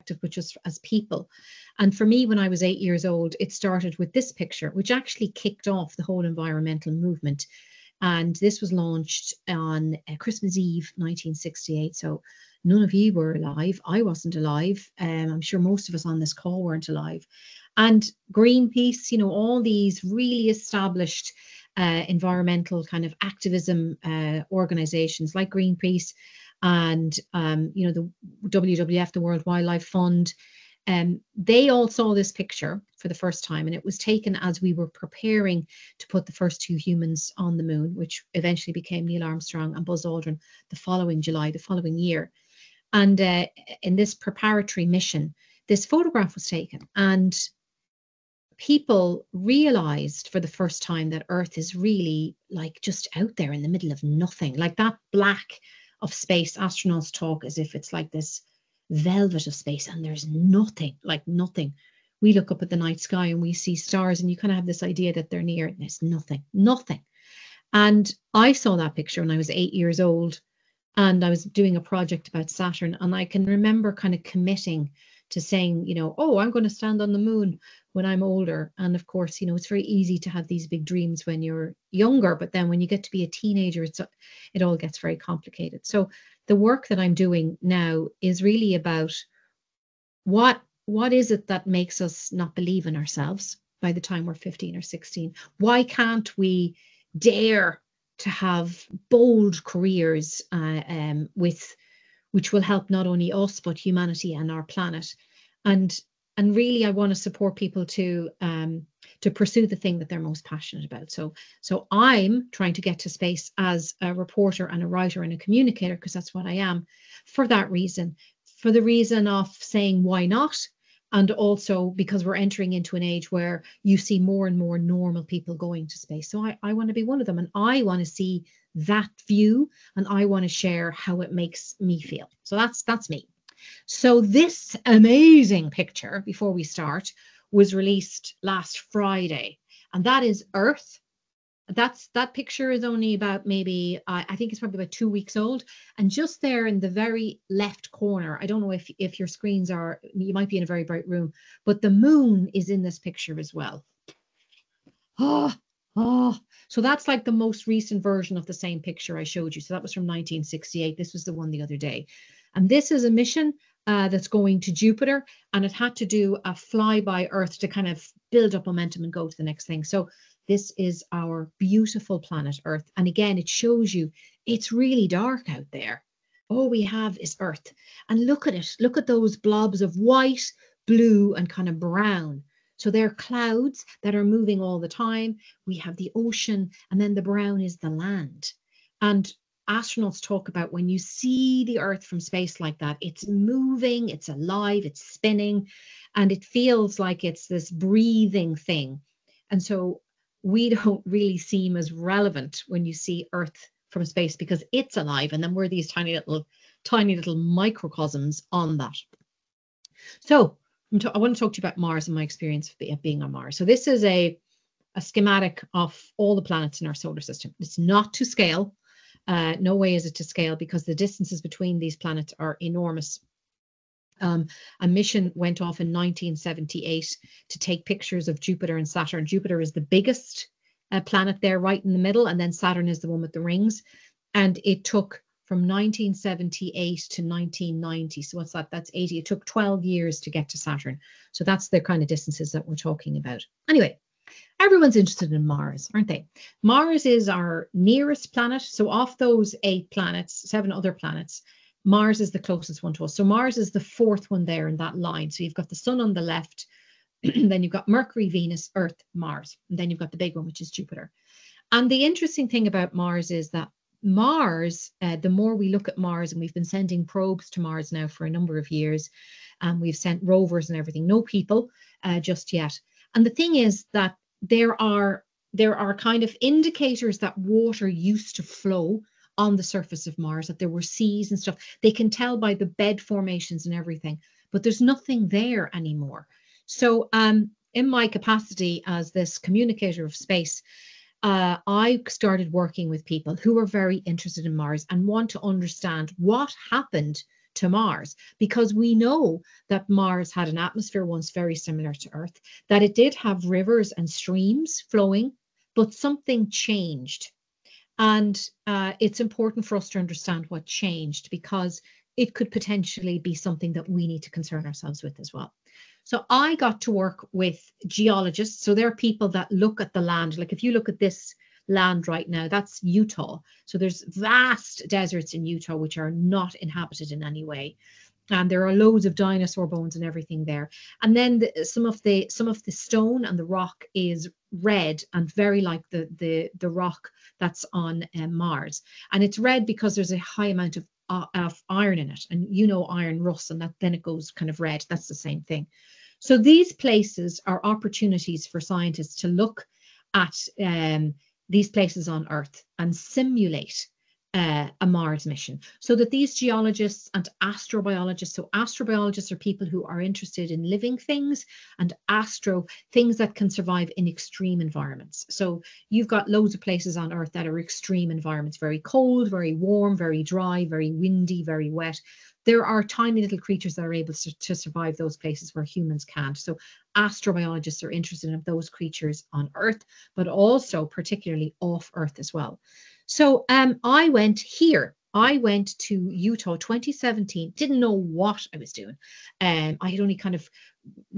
perspective, but just as people. And for me, when I was 8 years old, it started with this picture, which actually kicked off the whole environmental movement. And this was launched on Christmas Eve, 1968. So none of you were alive. I wasn't alive. I'm sure most of us on this call weren't alive. And Greenpeace, you know, all these really established environmental kind of activism organizations like Greenpeace and, you know, the WWF, the World Wildlife Fund, they all saw this picture for the first time, and it was taken as we were preparing to put the first 2 humans on the moon, which eventually became Neil Armstrong and Buzz Aldrin the following July, the following year. And in this preparatory mission, this photograph was taken, and people realized for the first time that Earth is really like just out there in the middle of nothing. Like that black of space, astronauts talk as if it's like this velvet of space, and there's nothing, like nothing. We look up at the night sky and we see stars, and you kind of have this idea that they're near, and there's nothing, nothing. And I saw that picture when I was 8 years old, and I was doing a project about Saturn, and I can remember kind of committing to saying, you know, oh, I'm going to stand on the moon when I'm older. And of course, you know, it's very easy to have these big dreams when you're younger, but then when you get to be a teenager, it all gets very complicated. So the work that I'm doing now is really about what is it that makes us not believe in ourselves by the time we're 15 or 16? Why can't we dare to have bold careers which will help not only us, but humanity and our planet? And really, I want to support people to pursue the thing that they're most passionate about. So I'm trying to get to space as a reporter and a writer and a communicator, because that's what I am, for that reason, for the reason of saying why not, and also because we're entering into an age where you see more and more normal people going to space. So I want to be one of them, and I want to see that view, and I want to share how it makes me feel. So that's me. So this amazing picture, before we start, was released last Friday, and that is Earth. That picture is only about maybe, I think it's probably about 2 weeks old. And just there in the very left corner, I don't know if your screens are, you might be in a very bright room, but the moon is in this picture as well. So that's like the most recent version of the same picture I showed you. So that was from 1968. This was the one the other day. And this is a mission that's going to Jupiter, and it had to do a flyby Earth to kind of build up momentum and go to the next thing. So this is our beautiful planet Earth. And again, it shows you it's really dark out there. All we have is Earth. And look at it. Look at those blobs of white, blue, and kind of brown. So they're clouds that are moving all the time. We have the ocean, and then the brown is the land. And astronauts talk about when you see the Earth from space like that, it's moving, it's alive, it's spinning, and it feels like it's this breathing thing. And so we don't really seem as relevant when you see Earth from space, because it's alive, and then we're these tiny little microcosms on that. So I want to talk to you about Mars and my experience of being on Mars. So this is a schematic of all the planets in our solar system. It's not to scale. No way is it to scale, because the distances between these planets are enormous. A mission went off in 1978 to take pictures of Jupiter and Saturn. Jupiter is the biggest planet there, right in the middle, and then Saturn is the one with the rings. And it took from 1978 to 1990. So what's that? That's 80. It took 12 years to get to Saturn. So that's the kind of distances that we're talking about. Anyway, everyone's interested in Mars, aren't they? Mars is our nearest planet. So off those 8 planets, 7 other planets, Mars is the closest one to us. So Mars is the 4th one there in that line. So you've got the sun on the left, then you've got Mercury, Venus, Earth, Mars, and then you've got the big one, which is Jupiter. And the interesting thing about Mars is that Mars, the more we look at Mars, and we've been sending probes to Mars now for a number of years, and we've sent rovers and everything, no people just yet. And the thing is that there are kind of indicators that water used to flow on the surface of Mars, that there were seas and stuff. They can tell by the bed formations and everything, but there's nothing there anymore. So in my capacity as this communicator of space, I started working with people who are very interested in Mars and want to understand what happened to Mars, because we know that Mars had an atmosphere once very similar to Earth, that it did have rivers and streams flowing, but something changed. And it's important for us to understand what changed, because it could potentially be something that we need to concern ourselves with as well. So I got to work with geologists. So there are people that look at the land. Like if you look at this land right now, that's Utah. So there's vast deserts in Utah which are not inhabited in any way. And there are loads of dinosaur bones and everything there. And then some of the stone and the rock is red and very like the rock that's on Mars. And it's red because there's a high amount of iron in it. And you know, iron rusts, and then it goes kind of red. That's the same thing. So these places are opportunities for scientists to look at these places on Earth and simulate a Mars mission, so that these geologists and astrobiologists, so astrobiologists are people who are interested in living things, and things that can survive in extreme environments. So you've got loads of places on Earth that are extreme environments, very cold, very warm, very dry, very windy, very wet. There are tiny little creatures that are able to survive those places where humans can't. So astrobiologists are interested in those creatures on Earth, but also particularly off Earth as well. So I went here. I went to Utah 2017, didn't know what I was doing. I had only kind of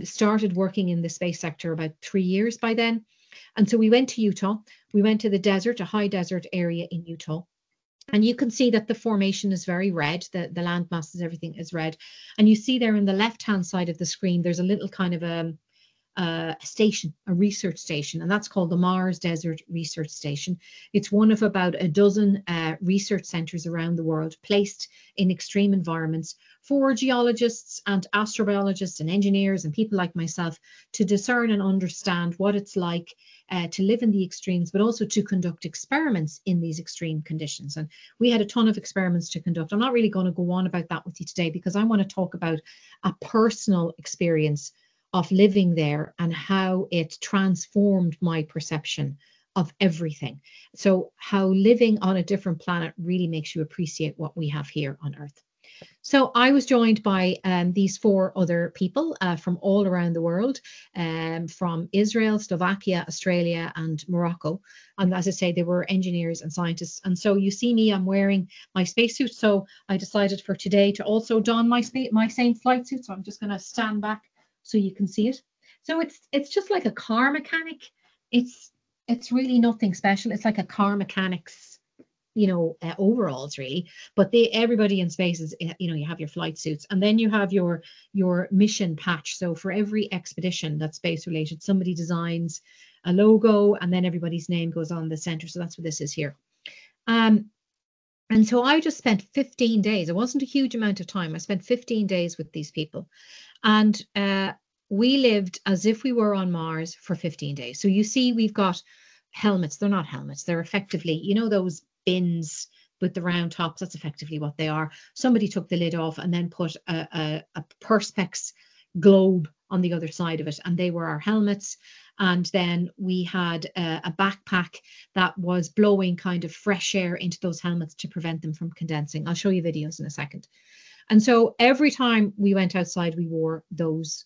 started working in the space sector about 3 years by then. And so we went to Utah. We went to the desert, a high desert area in Utah. And you can see that the formation is very red. The land masses, everything is red. And you see there in the left-hand side of the screen, there's a little kind of a station, a research station, and that's called the Mars Desert Research Station. It's one of about a dozen research centers around the world placed in extreme environments for geologists and astrobiologists and engineers and people like myself to discern and understand what it's like to live in the extremes, but also to conduct experiments in these extreme conditions. And we had a ton of experiments to conduct. I'm not really going to go on about that with you today, because I want to talk about a personal experience of living there and how it transformed my perception of everything. So how living on a different planet really makes you appreciate what we have here on Earth. So I was joined by these 4 other people from all around the world, from Israel, Slovakia, Australia, and Morocco. And as I say, they were engineers and scientists. And so you see me, I'm wearing my spacesuit. So I decided for today to also don my same flight suit. So I'm just going to stand back so you can see it. So it's just like a car mechanic. It's really nothing special. It's like a car mechanic's, overalls really. But everybody in space is, you have your flight suits, and then you have your mission patch. So for every expedition that's space related, somebody designs a logo, and then everybody's name goes on the center. So that's what this is here. And so I just spent 15 days. It wasn't a huge amount of time. I spent 15 days with these people. And we lived as if we were on Mars for 15 days. So you see, we've got helmets. They're not helmets. They're effectively, those bins with the round tops. That's effectively what they are. Somebody took the lid off and then put a Perspex globe on the other side of it. And they were our helmets. And then we had a backpack that was blowing kind of fresh air into those helmets to prevent them from condensing. I'll show you videos in a second. And so every time we went outside, we wore those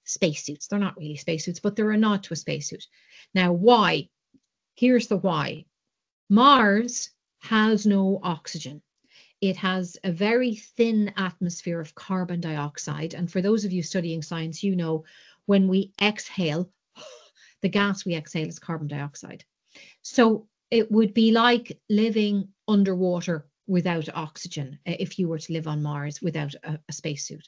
spacesuits. They're not really spacesuits, but they're a nod to a spacesuit. Now, why? Here's the why. Mars has no oxygen. It has a very thin atmosphere of carbon dioxide. And for those of you studying science, when we exhale, the gas we exhale is carbon dioxide. So it would be like living underwater without oxygen if you were to live on Mars without a spacesuit.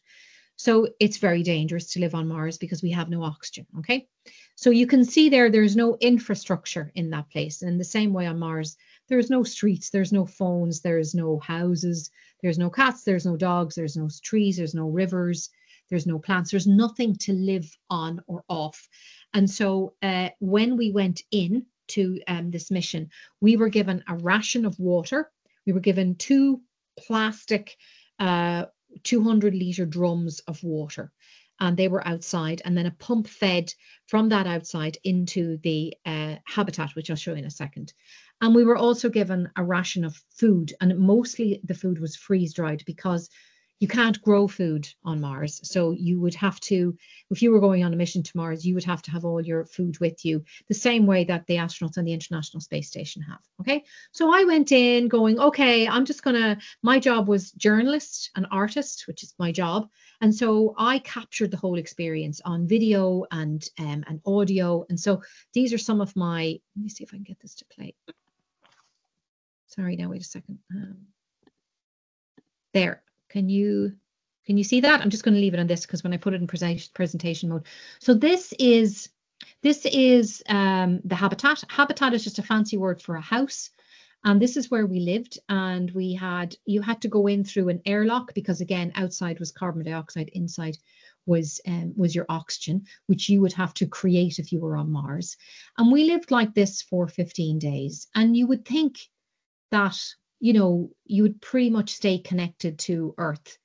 So it's very dangerous to live on Mars because we have no oxygen, okay? So you can see there's no infrastructure in that place. And in the same way on Mars, there's no streets, there's no phones, there's no houses, there's no cats, there's no dogs, there's no trees, there's no rivers, there's no plants, there's nothing to live on or off. And so when we went in to this mission, we were given a ration of water. We were given 2 plastic 200-liter drums of water. and they were outside, and then a pump fed from that outside into the habitat, which I'll show you in a second. And we were also given a ration of food, and mostly the food was freeze dried because you can't grow food on Mars. So you would have to, if you were going on a mission to Mars, you would have to have all your food with you, the same way that the astronauts on the International Space Station have. Okay. So I went in going, okay, I'm just gonna, my job was journalist and artist, which is my job. And so I captured the whole experience on video and audio. And so these are some of my, let me see if I can get this to play. Sorry, now wait a second. There. Can you see that? I'm just going to leave it on this because when I put it in presentation mode. So this is the habitat. Habitat is just a fancy word for a house. And this is where we lived. And you had to go in through an airlock because, again, outside was carbon dioxide, inside was your oxygen, which you would have to create if you were on Mars. And we lived like this for 15 days. And you would think that, you know, you would pretty much stay connected to Earth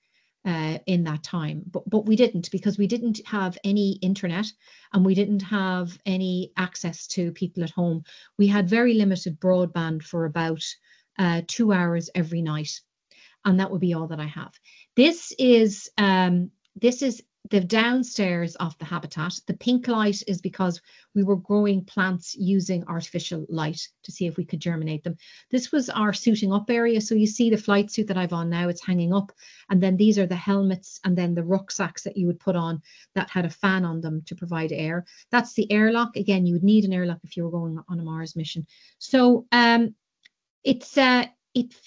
in that time. But we didn't, because we didn't have any internet and we didn't have any access to people at home. We had very limited broadband for about 2 hours every night. And that would be all that I have. This is the downstairs of the habitat. The pink light is because we were growing plants using artificial light to see if we could germinate them. This was our suiting up area. So you see the flight suit that I've on now, it's hanging up. And then these are the helmets and then the rucksacks that you would put on that had a fan on them to provide air. That's the airlock. Again, you would need an airlock if you were going on a Mars mission. So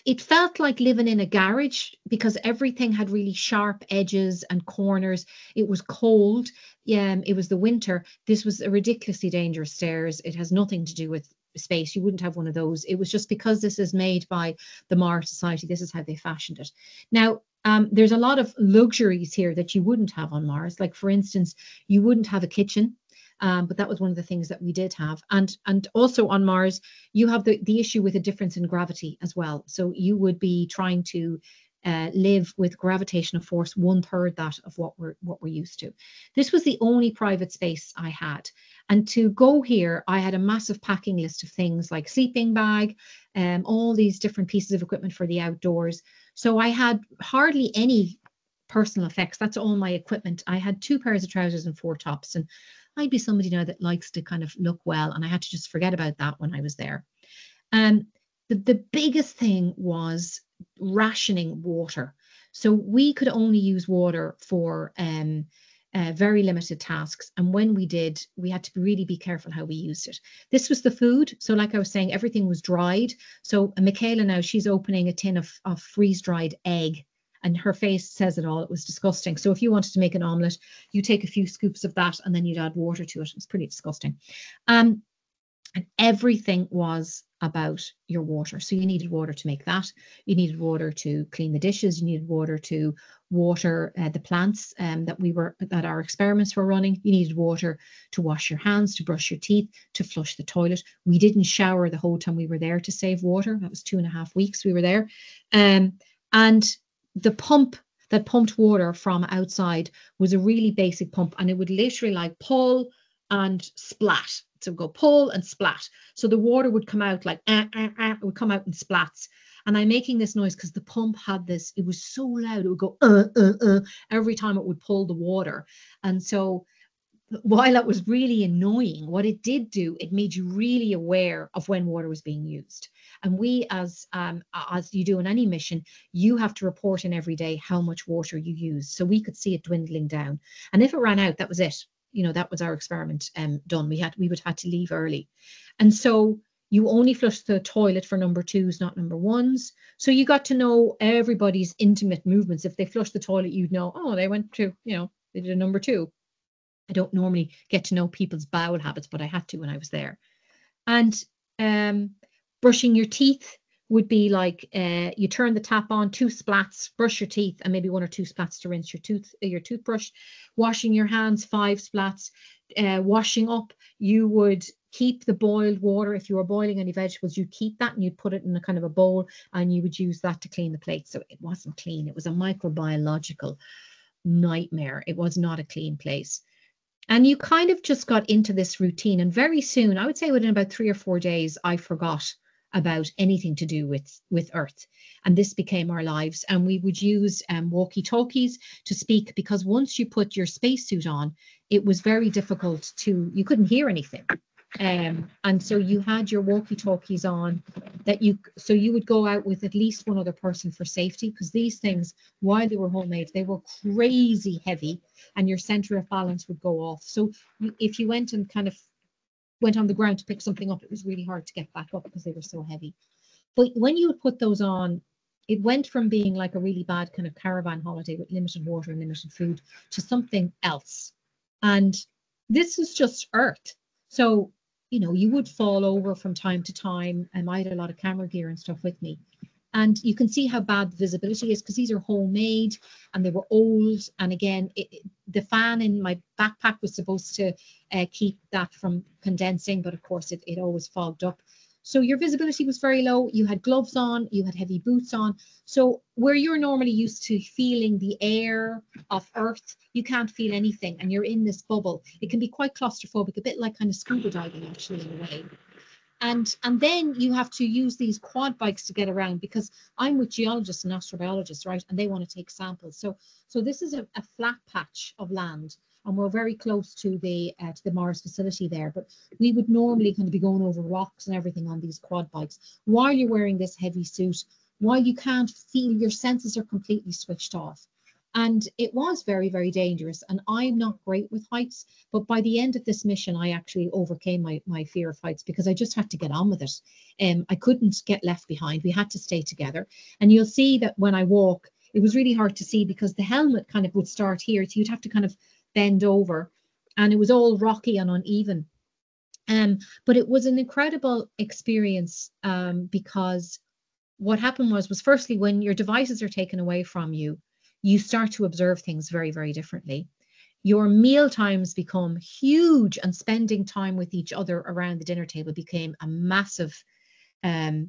it felt like living in a garage because everything had really sharp edges and corners. It was cold. It was the winter. This was a ridiculously dangerous stairs. It has nothing to do with space. You wouldn't have one of those. It was just because this is made by the Mars Society. This is how they fashioned it. Now, there's a lot of luxuries here that you wouldn't have on Mars. Like, for instance, you wouldn't have a kitchen. But that was one of the things that we did have. And also on Mars, you have the issue with a difference in gravity as well. So you would be trying to live with gravitational force 1/3 that of what we're used to. This was the only private space I had. And to go here, I had a massive packing list of things like sleeping bag, all these different pieces of equipment for the outdoors. So I had hardly any personal effects. That's all my equipment. I had 2 pairs of trousers and 4 tops. And I'd be somebody now that likes to kind of look well, and I had to just forget about that when I was there. The biggest thing was rationing water. So we could only use water for very limited tasks. And when we did, we had to really be careful how we used it. This was the food. So like I was saying, everything was dried. So Michaela now, she's opening a tin of freeze-dried egg. And her face says it all. It was disgusting. So if you wanted to make an omelette, you take a few scoops of that and then you'd add water to it. It was pretty disgusting. And everything was about your water. So you needed water to make that. You needed water to clean the dishes. You needed water to water the plants that our experiments were running. You needed water to wash your hands, to brush your teeth, to flush the toilet. We didn't shower the whole time we were there to save water. That was 2.5 weeks we were there. And the pump that pumped water from outside was a really basic pump, and it would literally like pull and splat. So go pull and splat. So the water would come out like, it would come out in splats. And I'm making this noise because the pump had this, it was so loud, it would go, every time it would pull the water. And so while that was really annoying, what it did do, it made you really aware of when water was being used. And we, as you do in any mission, you have to report in every day how much water you use. So we could see it dwindling down. And if it ran out, that was it. You know, that was our experiment done. We would have to leave early. And so you only flush the toilet for number 2s, not number 1s. So you got to know everybody's intimate movements. If they flushed the toilet, you'd know, oh, they went to, you know, they did a number 2. I don't normally get to know people's bowel habits, but I had to when I was there. And brushing your teeth would be like you turn the tap on, 2 splats, brush your teeth, and maybe 1 or 2 splats to rinse your toothbrush. Washing your hands, 5 splats. Washing up, you would keep the boiled water. If you were boiling any vegetables, you'd keep that and you'd put it in a kind of a bowl, and you would use that to clean the plate. So it wasn't clean. It was a microbiological nightmare. It was not a clean place. And you kind of just got into this routine. And very soon, I would say within about 3 or 4 days, I forgot about anything to do with Earth. And this became our lives. And we would use walkie-talkies to speak, because once you put your spacesuit on, it was very difficult you couldn't hear anything. And so you had your walkie-talkies on so you would go out with at least one other person for safety, because these things, while they were homemade, they were crazy heavy, and your center of balance would go off. So if you went and kind of went on the ground to pick something up, it was really hard to get back up because they were so heavy. But when you would put those on, it went from being like a really bad kind of caravan holiday with limited water and limited food to something else. And this is just Earth. So, you would fall over from time to time, and I had a lot of camera gear and stuff with me. And you can see how bad the visibility is, because these are homemade and they were old. And again, the fan in my backpack was supposed to keep that from condensing, but of course it always fogged up. So your visibility was very low. You had gloves on, you had heavy boots on. So where you're normally used to feeling the air of Earth, you can't feel anything, and you're in this bubble. It can be quite claustrophobic, a bit like kind of scuba diving actually, in a way. And then you have to use these quad bikes to get around, because I'm with geologists and astrobiologists, right? And they want to take samples. So this is a flat patch of land, and we're very close to the Mars facility there. But we would normally kind of be going over rocks and everything on these quad bikes while you're wearing this heavy suit, while you can't feel, your senses are completely switched off. And it was very, very dangerous. And I'm not great with heights, but by the end of this mission, I actually overcame my fear of heights, because I just had to get on with it. I couldn't get left behind. We had to stay together. And you'll see that when I walk, it was really hard to see, because the helmet kind of would start here. So you'd have to kind of bend over, and it was all rocky and uneven. But it was an incredible experience, because what happened was firstly, when your devices are taken away from you, you start to observe things very, very differently. Your meal times become huge, and spending time with each other around the dinner table became a massive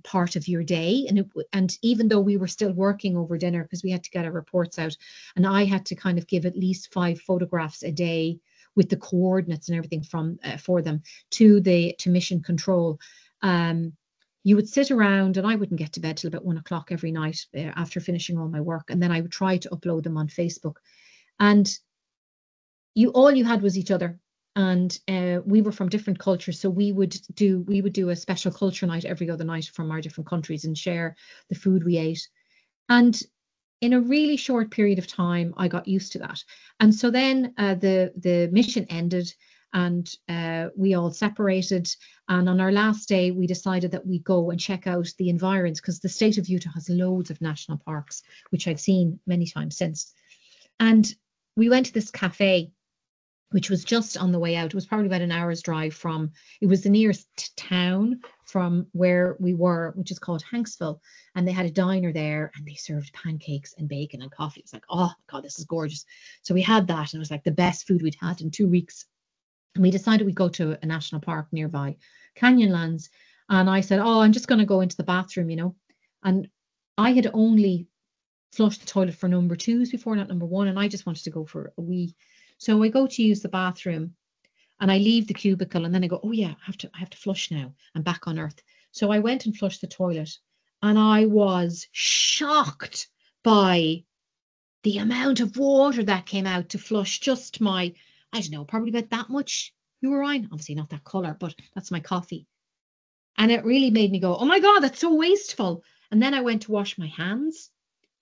part of your day. And even though we were still working over dinner, because we had to get our reports out, and I had to kind of give at least 5 photographs a day with the coordinates and everything for them to mission control. You would sit around, and I wouldn't get to bed till about 1 o'clock every night after finishing all my work. And then I would try to upload them on Facebook. And all you had was each other. And we were from different cultures. So we would do a special culture night every other night from our different countries, and share the food we ate. And in a really short period of time, I got used to that. And so then the mission ended, and we all separated. And on our last day, we decided that we'd go and check out the environs, because the state of Utah has loads of national parks, which I've seen many times since. And we went to this cafe, which was just on the way out. It was probably about an hour's drive it was the nearest town from where we were, which is called Hanksville. And they had a diner there, and they served pancakes and bacon and coffee. It was like, oh God, this is gorgeous. So we had that, and it was like the best food we'd had in 2 weeks. And we decided we'd go to a national park nearby, Canyonlands. And I said, oh, I'm just going to go into the bathroom, And I had only flushed the toilet for number 2s before, not number 1. And I just wanted to go for a wee. So I go to use the bathroom, and I leave the cubicle, and then I go, oh yeah, I have to flush now. I'm back on Earth. So I went and flushed the toilet, and I was shocked by the amount of water that came out to flush just my, I don't know, probably about that much urine. Obviously not that color, but that's my coffee. And it really made me go, oh my God, that's so wasteful. And then I went to wash my hands.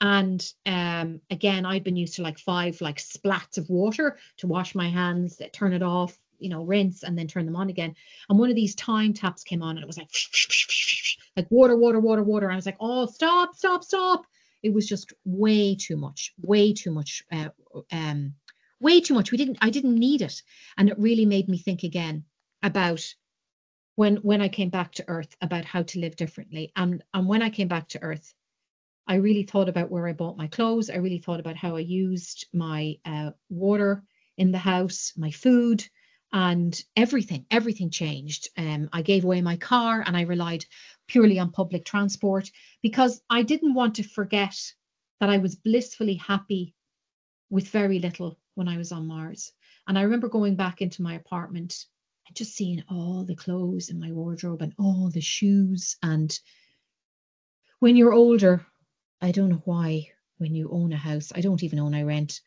And again, I'd been used to like 5 splats of water to wash my hands, turn it off, rinse, and then turn them on again. And one of these time taps came on, and it was like water, water, water, water. And I was like, oh, stop, stop, stop. It was just way too much, way too much, way too much. I didn't need it. And it really made me think again about when I came back to Earth, about how to live differently. And when I came back to Earth, I really thought about where I bought my clothes. I really thought about how I used my water in the house, my food, and everything changed. I gave away my car, and I relied purely on public transport, because I didn't want to forget that I was blissfully happy with very little when I was on Mars. And I remember going back into my apartment and just seeing all the clothes in my wardrobe and all the shoes. And when you're older, I don't know why, when you own a house, I don't even own, I rent,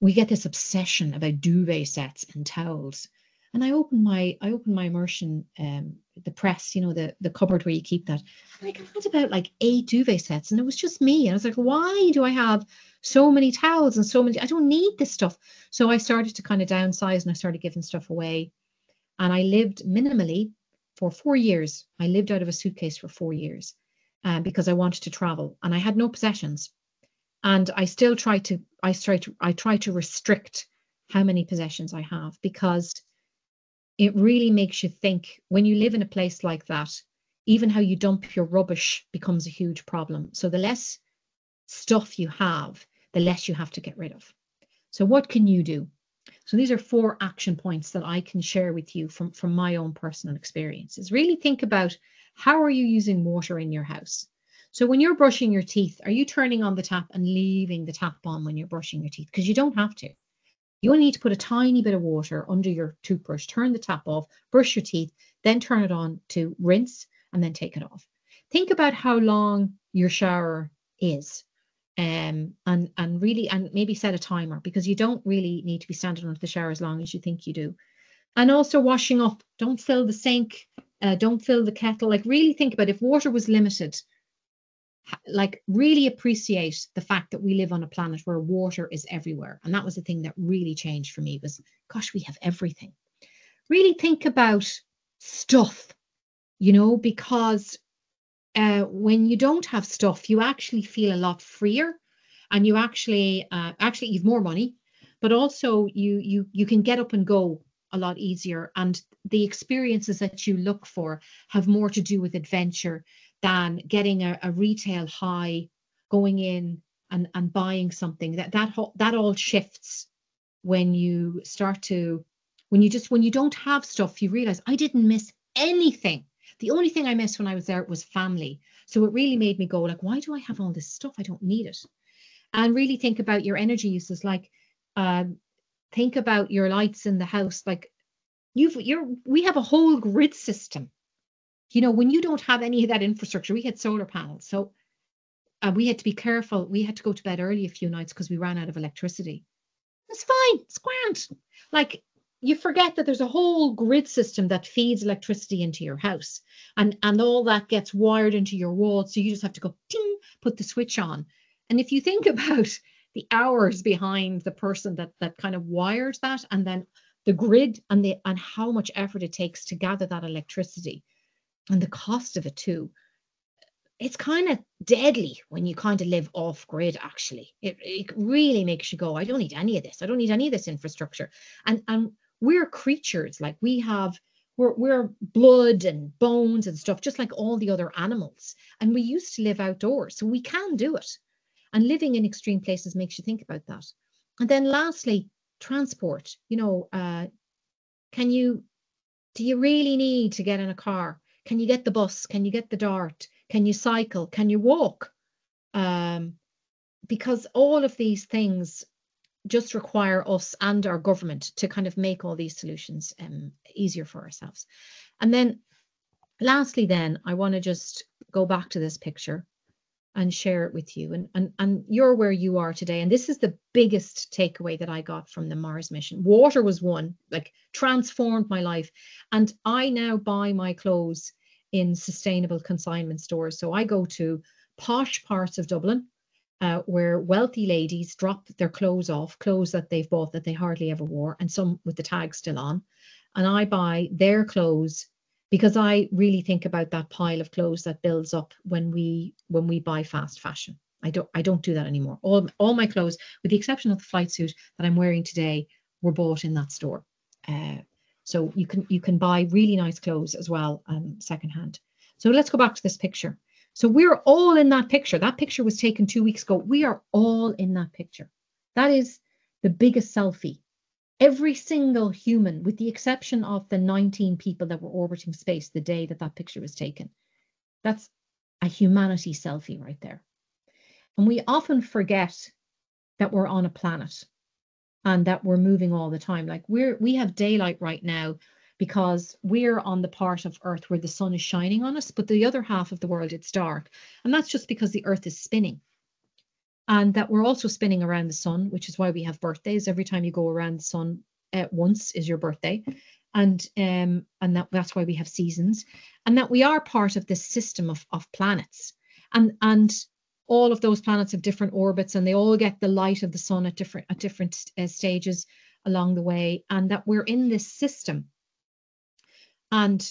we get this obsession about duvet sets and towels. And I opened my immersion, the press, you know, the cupboard where you keep that. And I had about like 8 duvet sets, and it was just me. And I was like, why do I have so many towels and so many? I don't need this stuff. So I started to kind of downsize, and I started giving stuff away. And I lived minimally for 4 years. I lived out of a suitcase for 4 years because I wanted to travel, and I had no possessions. And I still try to restrict how many possessions I have, because it really makes you think when you live in a place like that, even how you dump your rubbish becomes a huge problem. So the less stuff you have, the less you have to get rid of. So what can you do? So these are 4 action points that I can share with you from my own personal experiences. Really think about, how are you using water in your house? So when you're brushing your teeth, are you turning on the tap and leaving the tap on when you're brushing your teeth? Because you don't have to. You only need to put a tiny bit of water under your toothbrush, turn the tap off, brush your teeth, then turn it on to rinse, and then take it off. Think about how long your shower is. And really, and maybe set a timer, because you don't really need to be standing under the shower as long as you think you do. And also washing up. Don't fill the sink. Don't fill the kettle. Like, really think about, if water was limited, like really appreciate the fact that we live on a planet where water is everywhere. And that was the thing that really changed for me, was, gosh, we have everything. Really think about stuff, you know, because when you don't have stuff, you actually feel a lot freer, and you actually you've more money, but also you can get up and go a lot easier, and the experiences that you look for have more to do with adventure than getting a retail high, going in and buying something. That all shifts when you start to, when you don't have stuff, you realize, I didn't miss anything. The only thing I missed when I was there was family. So it really made me go, like, why do I have all this stuff? I don't need it. And really think about your energy uses. Like, think about your lights in the house. Like, we have a whole grid system. You know, when you don't have any of that infrastructure, we had solar panels. So we had to be careful. We had to go to bed early a few nights because we ran out of electricity. It's fine. It's grand. Like, you forget that there's a whole grid system that feeds electricity into your house, and all that gets wired into your wall. So you just have to go, ting, put the switch on. And if you think about the hours behind the person that kind of wires that, and then the grid, and how much effort it takes to gather that electricity, and the cost of it too, it's kind of deadly when you kind of live off grid. Actually, it really makes you go, I don't need any of this. I don't need any of this infrastructure. And we're creatures, like, we're blood and bones and stuff, just like all the other animals. And we used to live outdoors, so we can do it. And living in extreme places makes you think about that. And then lastly, transport. You know, do you really need to get in a car? Can you get the bus? Can you get the DART? Can you cycle? Can you walk? Because all of these things just require us and our government to kind of make all these solutions easier for ourselves. And then lastly, then I want to just go back to this picture and share it with you. And you're where you are today. And this is the biggest takeaway that I got from the Mars mission. Water was one, like, transformed my life. And I now buy my clothes in sustainable consignment stores. So I go to posh parts of Dublin where wealthy ladies drop their clothes off, clothes that they've bought that they hardly ever wore, and some with the tag still on. And I buy their clothes, because I really think about that pile of clothes that builds up when we buy fast fashion. I don't do that anymore. All my clothes, with the exception of the flight suit that I'm wearing today, were bought in that store. So you can buy really nice clothes as well, secondhand. So let's go back to this picture. So we're all in that picture. That picture was taken 2 weeks ago. We are all in that picture. That is the biggest selfie. Every single human, with the exception of the 19 people that were orbiting space the day that picture was taken. That's a humanity selfie right there. And we often forget that we're on a planet and that we're moving all the time. Like we have daylight right now because we're on the part of Earth where the sun is shining on us, but the other half of the world, it's dark. And that's just because the Earth is spinning. And that we're also spinning around the sun, which is why we have birthdays. Every time you go around the sun once is your birthday. And that's why we have seasons. And that we are part of this system of planets. And all of those planets have different orbits, and they all get the light of the sun at different stages along the way, and that we're in this system. And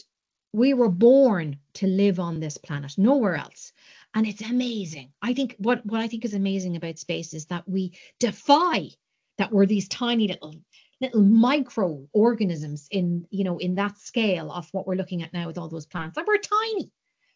we were born to live on this planet, nowhere else. And it's amazing. I think what I think is amazing about space is that we defy that we're these tiny little microorganisms in that scale of what we're looking at now with all those planets. Like we're tiny.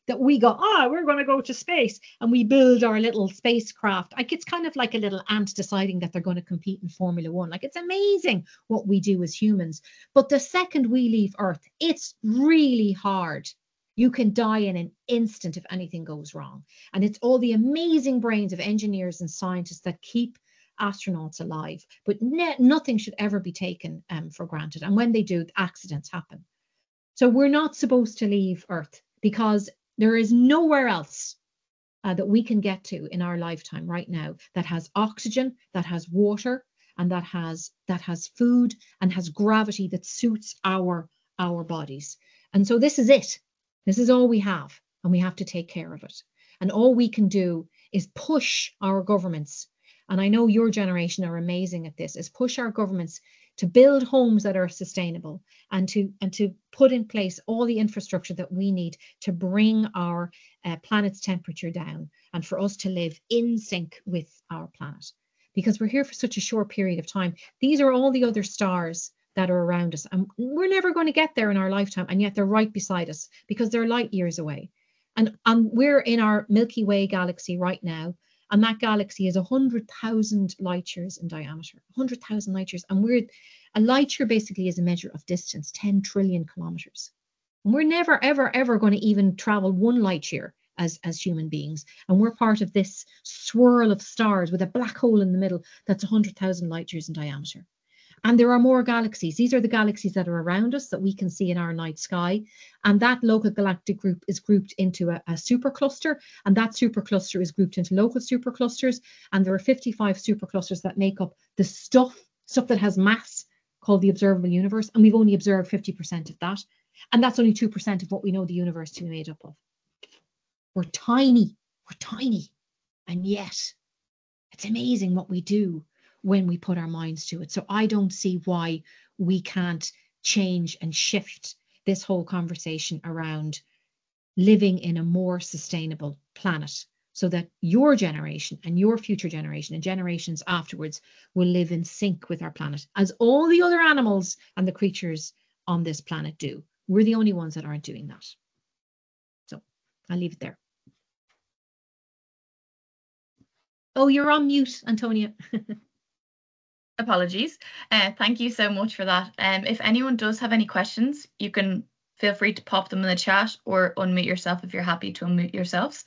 That we go, we're going to go to space, and we build our little spacecraft. Like it's kind of like a little ant deciding that they're going to compete in Formula One. Like it's amazing what we do as humans. But the second we leave Earth, it's really hard. You can die in an instant if anything goes wrong. And it's all the amazing brains of engineers and scientists that keep astronauts alive. But nothing should ever be taken for granted. And when they do, accidents happen. So we're not supposed to leave Earth because there is nowhere else that we can get to in our lifetime right now that has oxygen, that has water, and that has food and has gravity that suits our bodies. And so this is it. This is all we have, and we have to take care of it. And all we can do is push our governments. And I know your generation are amazing at this, is push our governments to build homes that are sustainable and to put in place all the infrastructure that we need to bring our planet's temperature down and for us to live in sync with our planet. Because we're here for such a short period of time. These are all the other stars that are around us, and we're never going to get there in our lifetime, and yet they're right beside us because they're light years away. And we're in our Milky Way galaxy right now. And that galaxy is 100,000 light years in diameter, 100,000 light years. And a light year basically is a measure of distance, 10 trillion kilometers. And we're never, ever, ever going to even travel 1 light year as human beings. And we're part of this swirl of stars with a black hole in the middle that's 100,000 light years in diameter. And there are more galaxies. These are the galaxies that are around us that we can see in our night sky. And that local galactic group is grouped into a supercluster. And that supercluster is grouped into local superclusters. And there are 55 superclusters that make up the stuff that has mass called the observable universe. And we've only observed 50% of that. And that's only 2% of what we know the universe to be made up of. We're tiny. We're tiny. And yet, it's amazing what we do when we put our minds to it. So I don't see why we can't change and shift this whole conversation around living in a more sustainable planet so that your generation and your future generation and generations afterwards will live in sync with our planet, as all the other animals and the creatures on this planet do. We're the only ones that aren't doing that. So I'll leave it there. Oh, you're on mute, Antonia. Apologies. Thank you so much for that. If anyone does have any questions, you can feel free to pop them in the chat or unmute yourself if you're happy to unmute yourselves.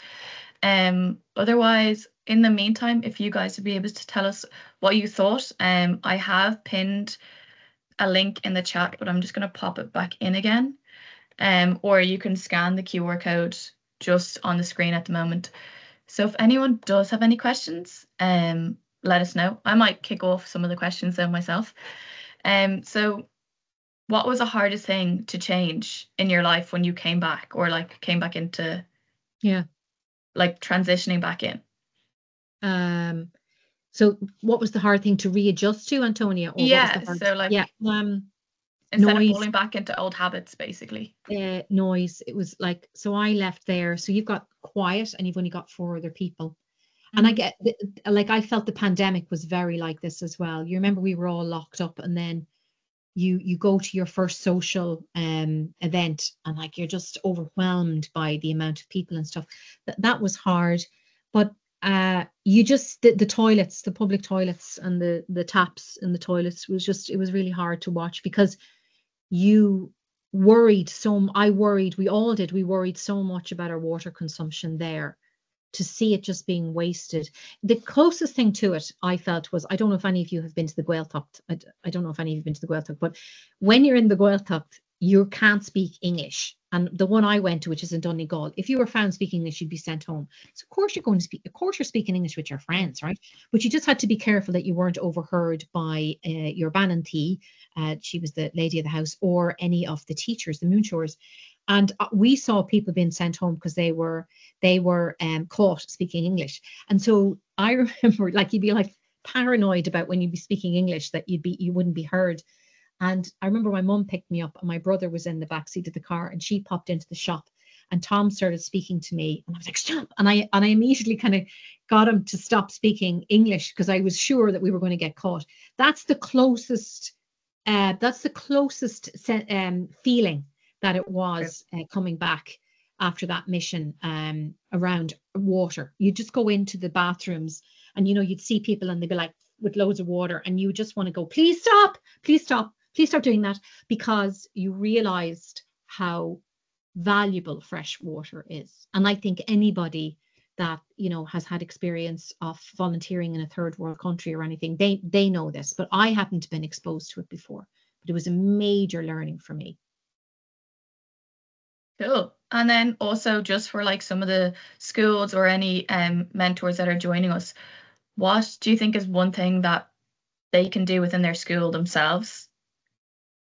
Otherwise, in the meantime, if you guys would be able to tell us what you thought, I have pinned a link in the chat, but I'm just going to pop it back in again. Or you can scan the QR code just on the screen at the moment. So if anyone does have any questions, let us know. I might kick off some of the questions then myself. So what was the hardest thing to change in your life when you came back, or like came back into, like transitioning back in? So what was the hard thing to readjust to, Antonia? Or yeah, what was the so like instead of falling back into old habits, basically. Noise. It was like, so I left there. So you've got quiet and you've only got 4 other people. And I get, like, I felt the pandemic was very like this as well. You remember we were all locked up, and then you go to your first social event, and like you're just overwhelmed by the amount of people and stuff. That was hard. But you just, the toilets, the public toilets and the taps in the toilets was just, it was really hard to watch because you worried we all did, we worried so much about our water consumption there. to see it just being wasted. The closest thing to it I felt was, I don't know if any of you have been to the Gaeltacht. I don't know if any of you have been to the Gaeltacht, but when you're in the Gaeltacht, you can't speak English. And the one I went to, which is in Donegal, if you were found speaking English, you'd be sent home. So of course you're going to speak, of course you're speaking English with your friends, right? But you just had to be careful that you weren't overheard by your Banantee. She was the lady of the house, or any of the teachers, the Moonshores. And we saw people being sent home because they were caught speaking English. And so I remember, like, you'd be like paranoid about when you'd be speaking English that you wouldn't be heard. And I remember my mum picked me up and my brother was in the back seat of the car, and she popped into the shop and Tom started speaking to me and I was like, stop. And I immediately kind of got him to stop speaking English because I was sure that we were going to get caught. That's the closest feeling that it was coming back after that mission around water. You just go into the bathrooms and, you know, you'd see people and they'd be like with loads of water and you just want to go, please stop, please stop, please stop doing that, because you realized how valuable fresh water is. And I think anybody that, you know, has had experience of volunteering in a third world country or anything, they know this, but I hadn't been exposed to it before. But it was a major learning for me. Cool. And then also, just for like some of the schools or any mentors that are joining us, what do you think is one thing that they can do within their school themselves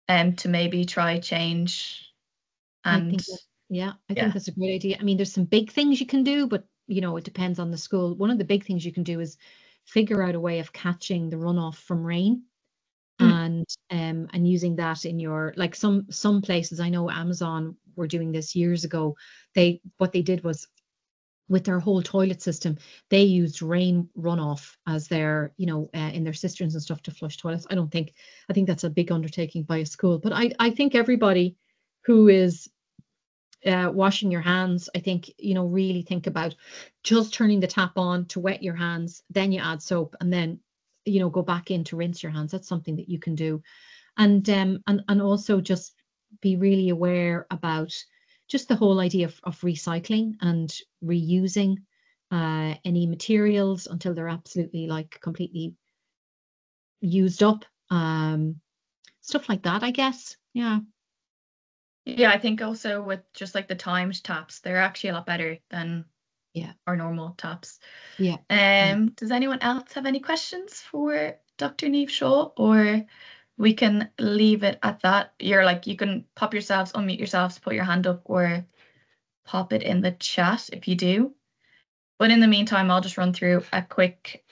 to maybe try change? And I think that's a great idea. I mean, there's some big things you can do, but you know, it depends on the school. One of the big things you can do is figure out a way of catching the runoff from rain. And using that in your, like some places, I know Amazon were doing this years ago. What they did was, with their whole toilet system, they used rain runoff as their, you know, in their cisterns and stuff to flush toilets. I think that's a big undertaking by a school, but I think everybody who is washing your hands, I think, you know, really think about just turning the tap on to wet your hands, then you add soap, and then, you know, go back in to rinse your hands. That's something that you can do. And also just be really aware about just the whole idea of recycling and reusing any materials until they're absolutely like completely used up. Stuff like that, I guess. Yeah. Yeah, I think also with just like the timed taps, they're actually a lot better than our normal taps. Yeah. Does anyone else have any questions for Dr. Niamh Shaw, or we can leave it at that? You're like, you can pop yourselves, unmute yourselves, put your hand up, or pop it in the chat if you do. But in the meantime, I'll just run through a quick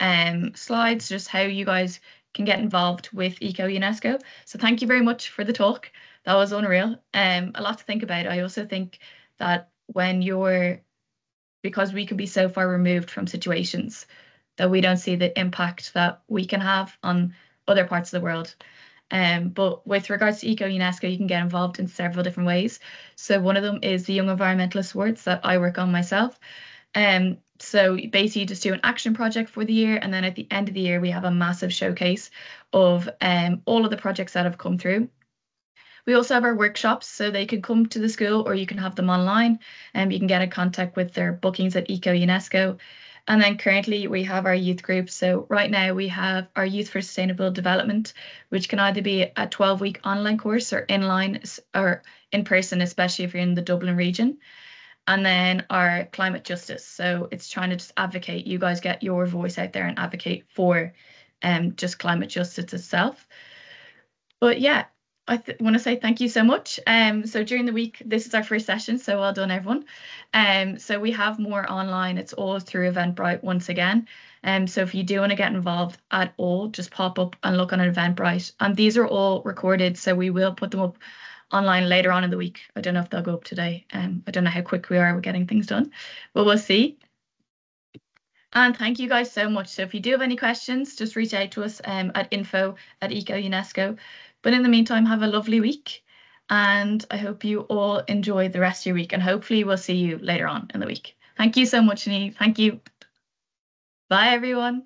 slides, just how you guys can get involved with ECO-UNESCO. So thank you very much for the talk. That was unreal. A lot to think about. I also think that because we can be so far removed from situations that we don't see the impact that we can have on other parts of the world. But with regards to ECO-UNESCO, you can get involved in several different ways. So one of them is the Young Environmentalist Awards that I work on myself. So basically you just do an action project for the year, and then at the end of the year, we have a massive showcase of all of the projects that have come through. We also have our workshops, so they can come to the school or you can have them online, and you can get in contact with their bookings at ECO-UNESCO. And then currently we have our youth group. So right now we have our Youth for Sustainable Development, which can either be a 12-week online course or inline or in person, especially if you're in the Dublin region. And then our climate justice. So it's trying to just advocate, you guys get your voice out there and advocate for just climate justice itself. But yeah, I want to say thank you so much. So during the week, this is our first session, so well done everyone. So we have more online. It's all through Eventbrite once again. So if you do want to get involved at all, just pop up and look on Eventbrite. And these are all recorded, so we will put them up online later on in the week. I don't know if they'll go up today. I don't know how quick we are with getting things done, but we'll see. And thank you guys so much. So if you do have any questions, just reach out to us at info@ECO-UNESCO. But in the meantime, have a lovely week. And I hope you all enjoy the rest of your week. And hopefully we'll see you later on in the week. Thank you so much, Niamh. Thank you. Bye, everyone.